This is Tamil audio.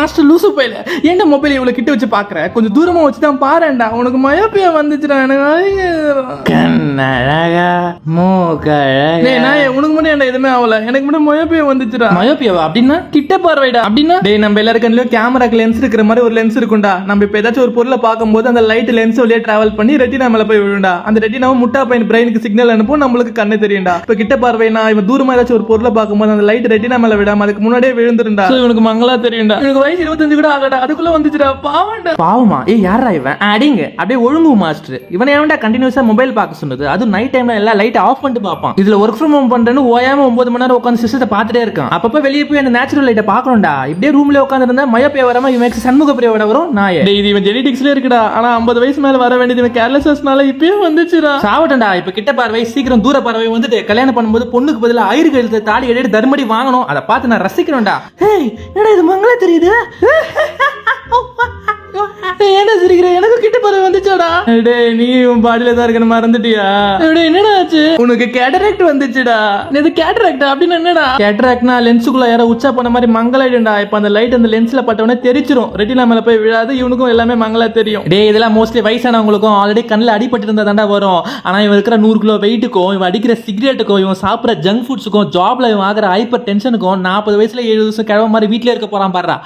மாஸ்டர் லூசு போயில ஏன்டா மொபைல் இவ்வளவு கிட்ட வச்சு பாக்குற, கொஞ்சம் தூரமா வச்சுதான் பாருடா, உனக்கு மயோப்பியா வந்துச்சுடா. எனக்கு கண்ணழகா மூக்கழகா. நான் உனக்கு மட்டும் என்ன எதுவுமே ஆகல, எனக்கு மட்டும் மயோப்பியா வந்துச்சுடா. மயோப்பியாவா அப்படின்னா? கிட்ட பார்வைடா அப்படின்னா? டேய் நம்ம எல்லாருக்கும் கேமராக்கு லென்ஸ் இருக்கிற மாதிரி ஒரு லென்ஸ் இருக்கும்டா. நம்ம இப்ப ஏதாச்சும் ஒரு பொருளை பார்க்கும்போது அந்த லைட் லென்ஸ் வழியா டிராவல் பண்ணி ரெட்டினா மேல போய் விழுண்டா. அந்த ரெட்டினாவும் முட்டா பையன் பிரெயினுக்கு சிக்னல் அனுப்பும், நம்மளுக்கு கண்ணு தெரியும்டா. இப்ப கிட்ட பார்வைனா இவன் தூரமா ஏதாச்சும் ஒரு பொருளை பார்க்கும்போது அந்த லைட் ரெட்டினா மேல விடாம அதுக்கு முன்னாடியே விழுந்துருண்டா. இவனுக்கு மங்களா தெரியும்டா. இவனுக்கு வயசு 25 கூட ஆகடா, அதுக்குள்ள வந்துச்சுடா. பாவம்டா. பாவமா? ஏய் யாரா இவன்? அடிங்க அப்படியே ஒழுங்கு மாஸ்டர். இவனை ஏன்டா கண்டினியூஸா மொபைல் பார்க்க சொன்னது? அதுவும் நைட் டைம்ல எல்லாம் லைட் ஆஃப் பண்ணிட்டு பார்ப்பான். இதுல ஒர்க் ஃப்ரம் ஹோம் பண்றேன்னு ஓயாம 9 மணி நேரம் உட்காந்து சிஸ்டத்தை பார்த்துட்டே இருக்கான். அப்பப்ப வெளியே போய் அந்த நேச்சுரல் லைட்டை பார்க்கணும்டா. இப்படியே ரூம்ல உட்காந்து இருந்தா மயோப்பியா வராம இவன் சண்முக பிரியோட வரும். நாயே இது இவன் ஜெனடிக்ஸ்ல இருக்குடா. ஆனா 50 வயசு மேல வர வேண்டியது இவன் கேர்லெஸ்னஸ்னால இப்பயே வந்துச்சுடா. சாவட்டா. இப்ப கிட்ட பார்வை சீக்கிரம் தூர பார்வை வந்துட்டு கல்யாணம் பண்ணும்போது பொண்ணுக்கு பதிலா ஆயிரு கழுத்து தாலி எடுத்து தர்மடி வாங்கணும். அதை பார்த்து நான் ரசிக்கணும்டா. ஏய் என்னடா இது மங்களா தெரியுது? என்ன சிரிக்கிற? எனக்கு கிட்ட பார்வை வந்துச்சாடா. டேய் நீ உன் பாடியில தான் இருக்கணும் மறந்துட்டியா? டேய் என்னடா ஆச்சு? உனக்கு கேட்டராக்ட் வந்துச்சுடா. இது கேட்டராக்ட் அப்படின்னா என்னடா? கேட்டராக்ட்னா லென்ஸுக்குள்ள யாரோ உச்சா பண்ண மாதிரி மங்கலாயிடும்டா. இப்ப அந்த லைட் அந்த லென்ஸ்ல பட்டவனே தெரிச்சிரும். ரெட்டினா மேல போய் விழாது. இவனுக்கும் எல்லாமே மங்களா தெரியும். டேய் இதெல்லாம் மோஸ்ட்லி வயசானவங்களுக்கும் ஆல்ரெடி கண்ணில் அடிபட்டு இருந்தா தாண்டா வரும். ஆனா இவன் இருக்கிற 100 கிலோ வெயிட்டுக்கும் இவன் அடிக்கிற சிகரெட்டுக்கும் இவன் சாப்பிட்ற ஜங்க் ஃபுட்ஸுக்கும் ஜாப்ல இவன் ஆகிற ஹைப்பர் டென்ஷனுக்கும் 40 வயசுல 70 வருஷம் கிழவ மாதிரி வீட்டிலே இருக்க போறான் பாடுறா.